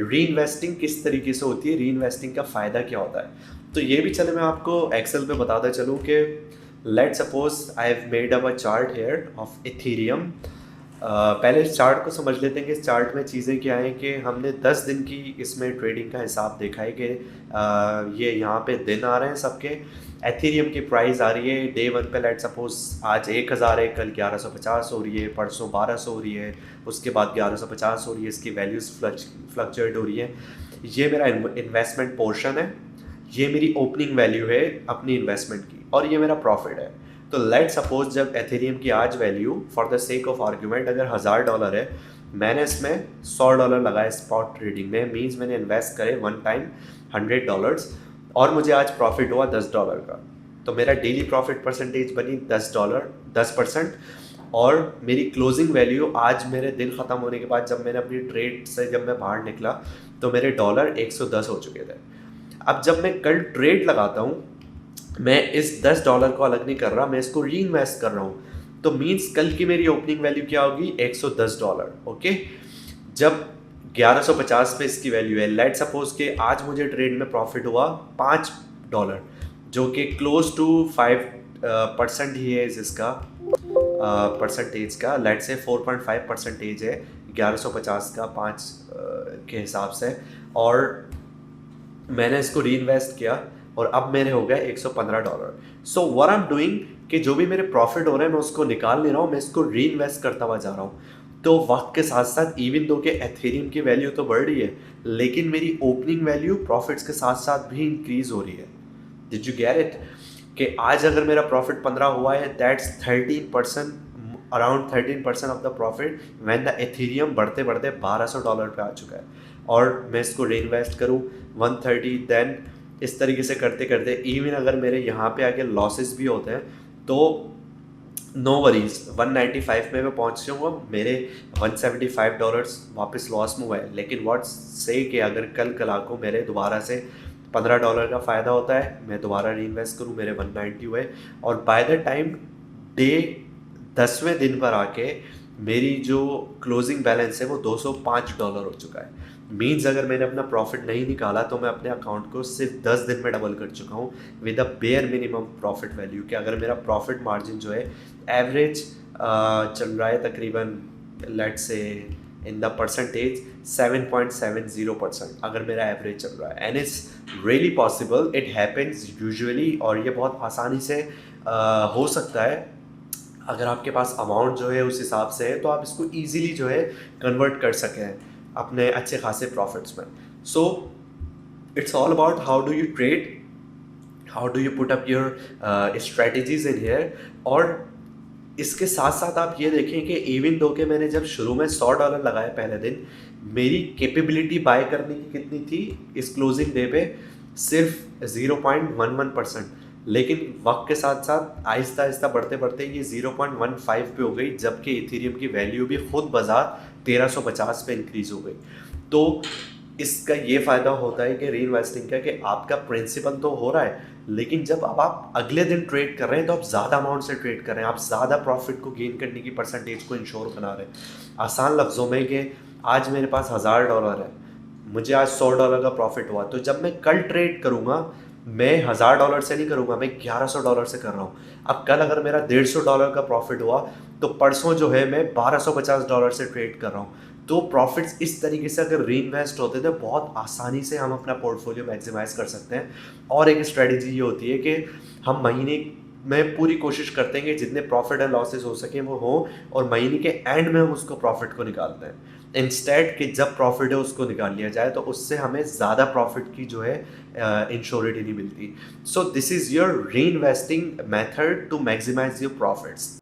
री इन्वेस्टिंग किस तरीके से होती है, री इन्वेस्टिंग का फ़ायदा क्या होता है। तो ये भी चले मैं आपको एक्सेल पे बताता चलूँ कि let suppose I have made up a chart here of Ethereum. पहले इस चार्ट को समझ लेते हैं कि इस चार्ट में चीज़ें क्या हैं कि हमने 10 दिन की इसमें ट्रेडिंग का हिसाब देखा है कि ये यहाँ पे दिन आ रहे हैं सबके। एथेरियम की प्राइस आ रही है डे 1 पे, लेट सपोज आज 1000 है, कल 1150 हो रही है, परसों 1200 हो रही है, उसके बाद 1150 हो रही है। इसकी वैल्यूज़ फ्लक्चुएट हो रही है। ये मेरा इन्वेस्टमेंट पोर्शन है, ये मेरी ओपनिंग वैल्यू है अपनी इन्वेस्टमेंट की, और ये मेरा प्रॉफिट है। तो लेट सपोज जब एथेरियम की आज value for the sake of argument अगर $1000 है, मैंने इसमें $100 लगाए स्पॉट ट्रेडिंग में, मीन्स मैंने इन्वेस्ट करे वन टाइम $100 और मुझे आज प्रॉफिट हुआ $10 का। तो मेरा डेली प्रॉफिट परसेंटेज बनी $10, 10%। और मेरी क्लोजिंग वैल्यू आज मेरे दिन ख़त्म होने के बाद जब मैंने अपनी ट्रेड से जब मैं बाहर निकला तो मेरे डॉलर 110 हो चुके थे। अब जब मैं कल ट्रेड लगाता हूँ, मैं इस $10 को अलग नहीं कर रहा, मैं इसको री इन्वेस्ट कर रहा हूँ। तो मीन्स कल की मेरी ओपनिंग वैल्यू क्या होगी, $110। ओके, जब 1150 पे इसकी वैल्यू है, लेट सपोज के आज मुझे ट्रेड में प्रॉफिट हुआ $5, जो कि क्लोज टू 5% ही है इसका परसेंटेज का। लेट से 4.5% है 1150 का 5 के हिसाब से। और मैंने इसको री इन्वेस्ट किया और अब मेरे हो गए $115। So what I am doing कि जो भी मेरे प्रॉफिट हो रहे हैं मैं उसको निकाल नहीं रहा हूँ, मैं इसको री इन्वेस्ट करता हुआ जा रहा हूँ। तो वक्त के साथ साथ इवन दो कि एथेरियम की वैल्यू तो बढ़ रही है, लेकिन मेरी ओपनिंग वैल्यू प्रॉफिट्स के साथ साथ भी इंक्रीज हो रही है। Did you get it? कि आज अगर मेरा प्रॉफिट 15 हुआ है, that's 13%, around 13% of the profit when the Ethereum बढ़ते बढ़ते $1200 पे आ चुका है। और मैं इसको री इन्वेस्ट करूँ 130, देन इस तरीके से करते करते इवन अगर मेरे यहाँ पे आके लॉसेस भी होते हैं तो नो वरीज, 195 में मैं पहुँच जाऊँगा, मेरे $175 वापस लॉस में हुआ है। लेकिन व्हाट से कि अगर कल को मेरे दोबारा से $15 का फ़ायदा होता है, मैं दोबारा री इन्वेस्ट करूँ, मेरे 190 हुए, और बाय द टाइम डे 10वें दिन पर आके मेरी जो क्लोजिंग बैलेंस है वो $205 हो चुका है। मीन्स अगर मैंने अपना प्रॉफिट नहीं निकाला तो मैं अपने अकाउंट को सिर्फ 10 दिन में डबल कर चुका हूँ with a bare minimum profit value. कि अगर मेरा प्रॉफिट मार्जिन जो है एवरेज चल रहा है तकरीबन let's say in the percentage 7.70%, अगर मेरा एवरेज चल रहा है। And it's really possible, it happens usually, और ये बहुत आसानी से हो सकता है अगर आपके पास अमाउंट जो है उस हिसाब से है, तो आप इसको ईजिली जो है कन्वर्ट कर सकें अपने अच्छे खासे प्रॉफिट्स में। So it's all about how do you trade, how do you put up your strategies in here. और इसके साथ साथ आप ये देखें कि इवन दो के मैंने जब शुरू में $100 लगाए पहले दिन, मेरी कैपेबिलिटी बाय करने की कितनी थी इस क्लोजिंग डे पे, सिर्फ 0.11%। लेकिन वक्त के साथ साथ आहिस्ता आहिस्ता बढ़ते बढ़ते ये 0.15 पे हो गई, जबकि इथेरियम की वैल्यू भी खुद बाजार 1350 पे इंक्रीज हो गई। तो इसका ये फ़ायदा होता है कि री इन्वेस्टिंग का, कि आपका प्रिंसिपल तो हो रहा है, लेकिन जब अब आप अगले दिन ट्रेड कर रहे हैं तो आप ज़्यादा अमाउंट से ट्रेड कर रहे हैं, आप ज़्यादा प्रॉफिट को गेन करने की परसेंटेज को इंश्योर बना रहे हैं। आसान लफ्ज़ों में कि आज मेरे पास $1000 है, मुझे आज $100 का प्रॉफिट हुआ, तो जब मैं कल ट्रेड करूँगा मैं $1000 से नहीं करूँगा, मैं $1100 से कर रहा हूँ। अब कल अगर मेरा $150 का प्रॉफिट हुआ तो परसों जो है मैं $1250 से ट्रेड कर रहा हूँ। तो प्रॉफिट्स इस तरीके से अगर री इन्वेस्ट होते तो बहुत आसानी से हम अपना पोर्टफोलियो मैक्सिमाइज कर सकते हैं। और एक स्ट्रेटजी ये होती है कि हम महीने में पूरी कोशिश करते हैं कि जितने प्रॉफिट एंड लॉसेस हो सके वो हो, और महीने के एंड में हम उसको प्रॉफिट को निकालते हैं, इंस्टेड कि जब प्रॉफिट है उसको निकाल लिया जाए, तो उससे हमें ज़्यादा प्रॉफिट की जो है इंश्योरिटी नहीं मिलती। So this is your reinvesting method to maximise your profits.